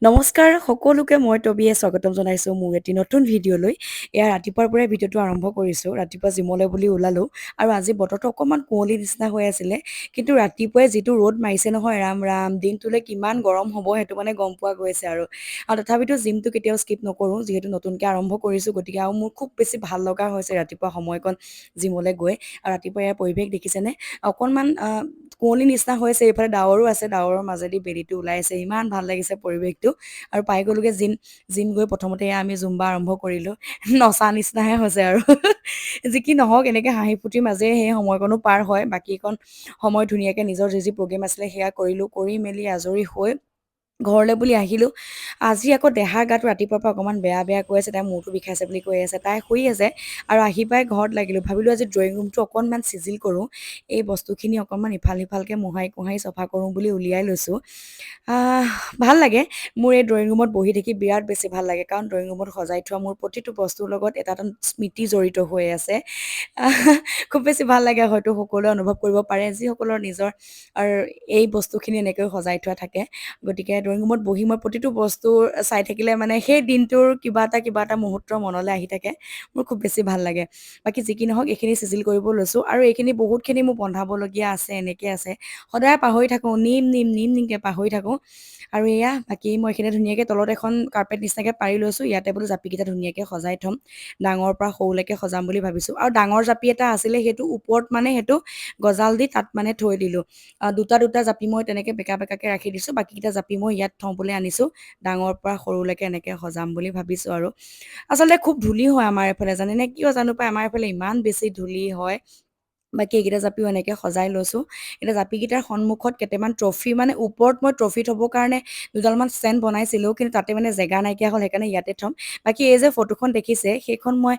নমস্কাৰ সকলোকে মই টবিয়ে স্বাগতম জনাইছোঁ মোৰ এটি নতুন ভিডিঅ'লৈ। এয়া ৰাতিপুৱাৰ পৰাই ভিডিঅ'টো আৰম্ভ কৰিছোঁ। ৰাতিপুৱা জিমলৈ বুলি ওলালোঁ আৰু আজি বতৰটো অকণমান কুঁৱলী নিচিনা হৈ আছিলে, কিন্তু ৰাতিপুৱাই যিটো ৰ'দ মাৰিছে নহয় ৰাম ৰাম, দিনটোলৈ কিমান গৰম হ'ব সেইটো মানে গম পোৱা গৈছে আৰু তথাপিতো জিমটো কেতিয়াও স্কিপ নকৰোঁ, যিহেতু নতুনকৈ আৰম্ভ কৰিছোঁ। গতিকে আৰু মোৰ খুব বেছি ভাল লগা হৈছে ৰাতিপুৱা সময়কণ জিমলৈ গৈ। আৰু ৰাতিপুৱা ইয়াৰ পৰিৱেশ দেখিছেনে, অকণমান কুঁৱলী নিচিনা হৈছে, এইফালে ডাৱৰো আছে, ডাৱৰৰ মাজেদি বেলিটো ওলাইছে, ইমান ভাল লাগিছে পৰিৱেশটো। আৰু পাই গ'লোগে জিম। জিম গৈ প্ৰথমতে আমি জুম্বা আৰম্ভ কৰিলোঁ। নচা নিচিনাহে হৈছে আৰু যি কি নহওক, এনেকৈ হাঁহি ফুৰ্তিৰ মাজেৰে সেই সময়কণো পাৰ হয়। বাকীকণ সময় ধুনীয়াকৈ নিজৰ যি প্ৰগ্ৰেম আছিলে সেয়া কৰিলোঁ, কৰি মেলি আজৰি হৈ ঘৰলৈ বুলি আহিলোঁ। আজি আকৌ দেহাৰ গাটো ৰাতিপুৱাৰ পৰা অকণমান বেয়া বেয়া কৈ আছে, তাই মূৰটো বিষাইছে বুলি কৈ আছে, তাই শুই আছে। আৰু আহি পাই ঘৰত লাগিলোঁ, ভাবিলোঁ আজি ড্ৰয়িং ৰুমটো অকণমান চিজিল কৰোঁ, এই বস্তুখিনি অকণমান ইফাল সিফালকৈ মোহাৰি কোহাৰি চফা কৰোঁ বুলি উলিয়াই লৈছোঁ। ভাল লাগে মোৰ এই ড্ৰয়িং ৰুমত বহি থাকি, বিৰাট বেছি ভাল লাগে, কাৰণ ড্ৰয়িং ৰুমত সজাই থোৱা মোৰ প্ৰতিটো বস্তুৰ লগত এটা এটা স্মৃতি জড়িত হৈ আছে। খুব বেছি ভাল লাগে, হয়তো সকলোৱে অনুভৱ কৰিব পাৰে যিসকলৰ নিজৰ আৰু এই বস্তুখিনি এনেকৈ সজাই থোৱা থাকে। গতিকে ড্ৰয়িং ৰুমত বহি মই প্ৰতিটো বস্তু চাই থাকিলে মানে সেই দিনটোৰ কিবা এটা মুহূৰ্ত মনলৈ আহি থাকে, মোৰ খুব বেছি ভাল লাগে। বাকী যি কি নহওক, এইখিনি চিজিল কৰিব লৈছোঁ আৰু এইখিনি বহুতখিনি মোৰ বন্ধাবলগীয়া আছে, এনেকৈ আছে, সদায় পাহৰি থাকোঁ, নিমকৈ পাহৰি থাকোঁ। আৰু এয়া বাকী মই এইখিনি ধুনীয়াকৈ তলত এখন কাৰ্পেট নিচিনাকৈ পাৰি লৈছোঁ, ইয়াতে বোলো জাপিকেইটা ধুনীয়াকৈ সজাই থ'ম, ডাঙৰ পৰা সৰুলৈকে সজাম বুলি ভাবিছোঁ। আৰু ডাঙৰ জাপি এটা আছিলে, সেইটো ওপৰত মানে সেইটো গজাল দি তাত মানে থৈ দিলোঁ। দুটা জাপি মই তেনেকৈ বেকা বেকাকৈ ৰাখি দিছোঁ, বাকীকেইটা জাপি মই ইয়াত থওঁ বুলি আনিছোঁ, ডাঙৰ পৰা সৰুলৈকে এনেকৈ সজাম বুলি ভাবিছোঁ। আৰু আচলতে খুব ধূলি হয় আমাৰ এইফালে, জানেনে কিয় জানো পাই, আমাৰ এইফালে ইমান বেছি ধূলি হয়। বাকী এইকেইটা জাপিও এনেকৈ সজাই লৈছোঁ। এতিয়া জাপিকেইটাৰ সন্মুখত কেইটামান ট্ৰফি, মানে ওপৰত মই ট্ৰফি থ'বৰ কাৰণে দুডালমান ষ্টেণ্ড বনাইছিলোঁ, কিন্তু তাতে মানে জেগা নাইকিয়া হ'ল, সেইকাৰণে ইয়াতে থ'ম। বাকী এই যে ফটোখন দেখিছে, সেইখন মই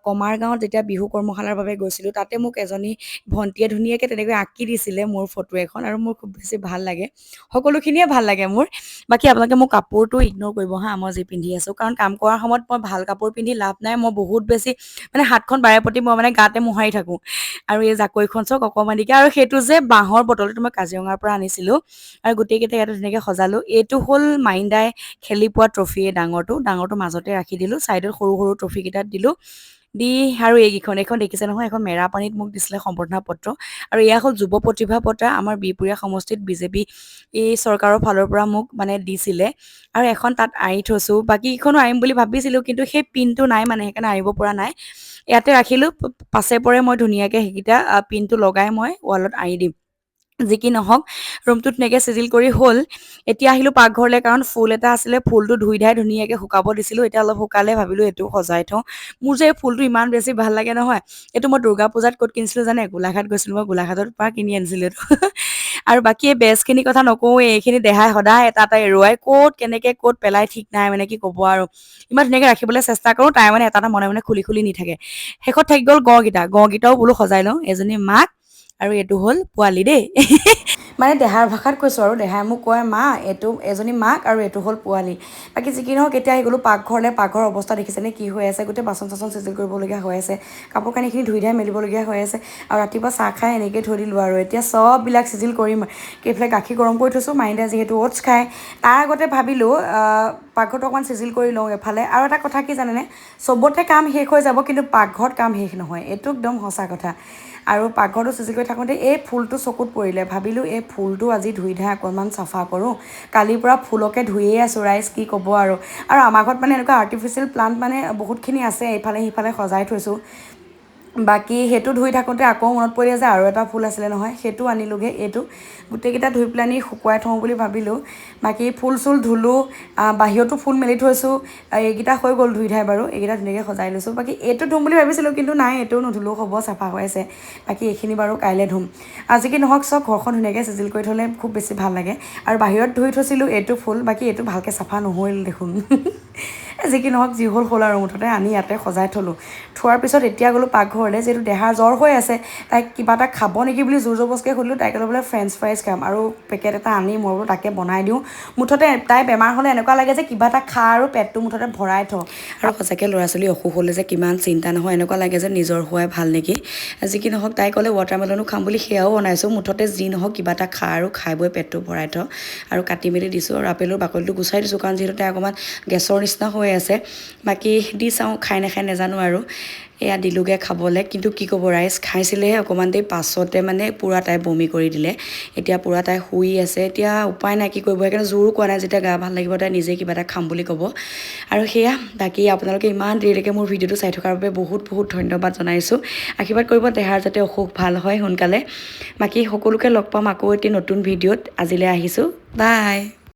কমাৰ গাঁৱত যেতিয়া বিহু কৰ্মশালাৰ বাবে গৈছিলোঁ, তাতে মোক এজনী ভণ্টিয়ে ধুনীয়াকৈ তেনেকৈ আঁকি দিছিলে মোৰ ফটো এখন, আৰু মোৰ খুব বেছি ভাল লাগে, সকলোখিনিয়ে ভাল লাগে মোৰ। বাকী আপোনালোকে মোৰ কাপোৰটো ইগন'ৰ কৰিব হা, মই যি পিন্ধি আছোঁ, কাৰণ কাম কৰাৰ সময়ত মই ভাল কাপোৰ পিন্ধি লাভ নাই, মই বহুত বেছি মানে হাতখন বাৰে প্ৰতি মই মানে গাতে মোহাৰি থাকোঁ। আৰু এই জাকৈখন চাওক অকণমানিকৈ, আৰু সেইটো যে বাঁহৰ বটলটো মই কাজিৰঙাৰ পৰা আনিছিলোঁ, আৰু গোটেইকেইটা ইয়াতে ধুনীয়াকৈ সজালোঁ। এইটো হ'ল মাইণ্ডাই খেলি পোৱা ট্ৰফি, ডাঙৰটো মাজতে ৰাখি দিলোঁ, ছাইডত সৰু সৰু ট্ৰফিকেইটাত দিলোঁ দি, আৰু এইখন দেখিছে নহয়, এখন মেৰাপানীত মোক দিছিলে সম্বৰ্ধনা পত্ৰ। আৰু এয়া হ'ল যুৱ প্ৰতিভা বঁটা, আমাৰ বিহপুৰীয়া সমষ্টিত বিজেপি এই চৰকাৰৰ ফালৰ পৰা মোক মানে দিছিলে, আৰু এখন তাত আঁৰি থৈছোঁ। বাকীকেইখনো আঁৰিম বুলি ভাবিছিলোঁ, কিন্তু সেই পিনটো নাই, মানে সেইকাৰণে আঁৰিব পৰা নাই, ইয়াতে ৰাখিলোঁ। পাছে পৰে মই ধুনীয়াকৈ সেইকেইটা পিনটো লগাই মই ৱালত আঁৰি দিম। যি কি নহওক, ৰুমটো ধুনীয়াকৈ চিজিল কৰি হ'ল। এতিয়া আহিলোঁ পাকঘৰলৈ, কাৰণ ফুল এটা আছিলে, ফুলটো ধুই ধাই ধুনীয়াকৈ শুকাব দিছিলোঁ, এতিয়া অলপ শুকালে, ভাবিলোঁ এইটো সজাই থওঁ। মোৰ যে এই ফুলটো ইমান বেছি ভাল লাগে নহয়, এইটো মই দুৰ্গা পূজাত ক'ত কিনিছিলোঁ জানে, গোলাঘাট গৈছিলোঁ, মই গোলাঘাটৰ পৰা কিনি আনিছিলোঁ এইটো। আৰু বাকী এই বেজখিনিৰ কথা নকওঁৱেই, এইখিনি দেহাই সদায় এটা এৰুৱাই, ক'ত কেনেকৈ ক'ত পেলাই ঠিক নাই, মানে কি ক'ব আৰু, ইমান ধুনীয়াকৈ ৰাখিবলৈ চেষ্টা কৰোঁ, তাই মানে এটা মনে মনে খুলি নি থাকে। শেষত থাকি গ'ল গড়কেইটাও বোলো সজাই লওঁ, এজনী মাক আৰু এইটো হ'ল পোৱালি দেই। মানে দেহাৰ ভাষাত কৈছোঁ, আৰু দেহাই মোক কয় মা, এইটো এজনী মাক আৰু এইটো হ'ল পোৱালি। বাকী যি কি নহওক, এতিয়া আহি গ'লোঁ পাকঘৰলৈ, পাকঘৰৰ অৱস্থা দেখিছেনে কি হৈ আছে, গোটেই বাচন চাচন চিজিল কৰিবলগীয়া হৈ আছে, কাপোৰ কানিখিনি ধুই ধাই মেলিবলগীয়া হৈ আছে। আৰু ৰাতিপুৱা চাহ খাই এনেকৈ থৈ দিলোঁ, আৰু এতিয়া চববিলাক চিজিল কৰিম। এইফালে গাখীৰ গৰম কৰি থৈছোঁ, মাইণ্ডে যিহেতু অ'টছ খায়, তাৰ আগতে ভাবিলোঁ পাকঘৰটো অকণমান চিজিল কৰি লওঁ এফালে। আৰু এটা কথা কি জানেনে, চবতে কাম শেষ হৈ যাব, কিন্তু পাকঘৰত কাম শেষ নহয়, এইটো একদম সঁচা কথা। আৰু পাকঘৰটো চিজিল কৰি থাকোঁতে এই ফুলটো চকুত পৰিলে, ভাবিলোঁ এই ফুলটো আজি ধুই ধাই অকণমান চাফা কৰোঁ, কালিৰ পৰা ফুলকে ধুইয়ে আছোঁ ৰাইজ, কি ক'ব আৰু। আমাৰ ঘৰত মানে এনেকুৱা আৰ্টিফিচিয়েল প্লাণ্ট মানে বহুতখিনি আছে, ইফালে সিফালে সজাই থৈছোঁ। বাকী সেইটো ধুই থাকোঁতে আকৌ মনত পৰিলে যে আৰু এটা ফুল আছিলে নহয়, সেইটো আনিলোঁগৈ, এইটো গোটেইকেইটা ধুই পেলানি শুকুৱাই থওঁ বুলি ভাবিলোঁ। বাকী ফুল চুল ধুলোঁ, বাহিৰতো ফুল মেলি থৈছোঁ, এইকেইটা হৈ গ'ল ধুই ধাই বাৰু, এইকেইটা ধুনীয়াকৈ সজাই লৈছোঁ। বাকী এইটো ধুম বুলি ভাবিছিলোঁ, কিন্তু নাই, এইটোও নুধুলেও হ'ব, চাফা হৈ আছে। বাকী এইখিনি বাৰু কাইলৈ ধুম। আজি কি নহওক, চব ঘৰখন ধুনীয়াকৈ চিজিল কৰি থ'লে খুব বেছি ভাল লাগে। আৰু বাহিৰত ধুই থৈছিলোঁ এইটো ফুল, বাকী এইটো ভালকৈ চাফা নহ'ল দেখোন। যি কি নহওক যি হ'ল আৰু মুঠতে আনি ইয়াতে সজাই থ'লোঁ থোৱাৰ পিছত এতিয়া গ'লোঁ পাকঘৰলৈ যিহেতু দেহাৰ জ্বৰ হৈ আছে তাইক কিবা এটা খাব নেকি বুলি জোৰ জবৰদস্তিকৈ সুধিলোঁ তাইক বোলে ফ্ৰেঞ্চ ফ্ৰাইজ খাম আৰু পেকেট এটা আনি মই বোলো তাকে বনাই দিওঁ মুঠতে তাই বেমাৰ হ'লে এনেকুৱা লাগে যে কিবা এটা খা আৰু পেটটো মুঠতে ভৰাই থওঁ আৰু সঁচাকৈ ল'ৰা ছোৱালী অসুখ হ'লে যে কিমান চিন্তা নহয় এনেকুৱা লাগে যে নিজৰ হোৱাই ভাল নেকি যি কি নহওক তাই ক'লে ৱাটাৰমেলনো খাম বুলি সেয়াও বনাইছোঁ মুঠতে যি নহওক কিবা এটা খা আৰু খাই বৈ পেটটো ভৰাই থওঁ আৰু কাটি মেলি দিছোঁ আৰু আপেলৰ বাকলিটো গুচাই দিছোঁ কাৰণ যিহেতু তাই অকণমান গেছৰ নিচিনা হৈ আছে বাকী দি চাওঁ খাই নাখাই নাজানো আৰু এয়া দিলোঁগৈ খাবলৈ কিন্তু কি ক'ব ৰাইজ খাইছিলেহে অকণমান দেৰি পাছতে মানে পূৰা তাই বমি কৰি দিলে এতিয়া পূৰা তাই শুই আছে এতিয়া উপায় নাই কি কৰিব সেইকাৰণে জোৰো কোৱা নাই যেতিয়া গা ভাল লাগিব তাই নিজে কিবা এটা খাম বুলি ক'ব আৰু সেয়া বাকী আপোনালোকে ইমান দেৰিলৈকে মোৰ ভিডিঅ'টো চাই থকাৰ বাবে বহুত বহুত ধন্যবাদ জনাইছোঁ আশীৰ্বাদ কৰিব দেহাৰ যাতে অসুখ ভাল হয় সোনকালে বাকী সকলোকে লগ পাম আকৌ এটি নতুন ভিডিঅ'ত আজিলৈ আহিছোঁ বাই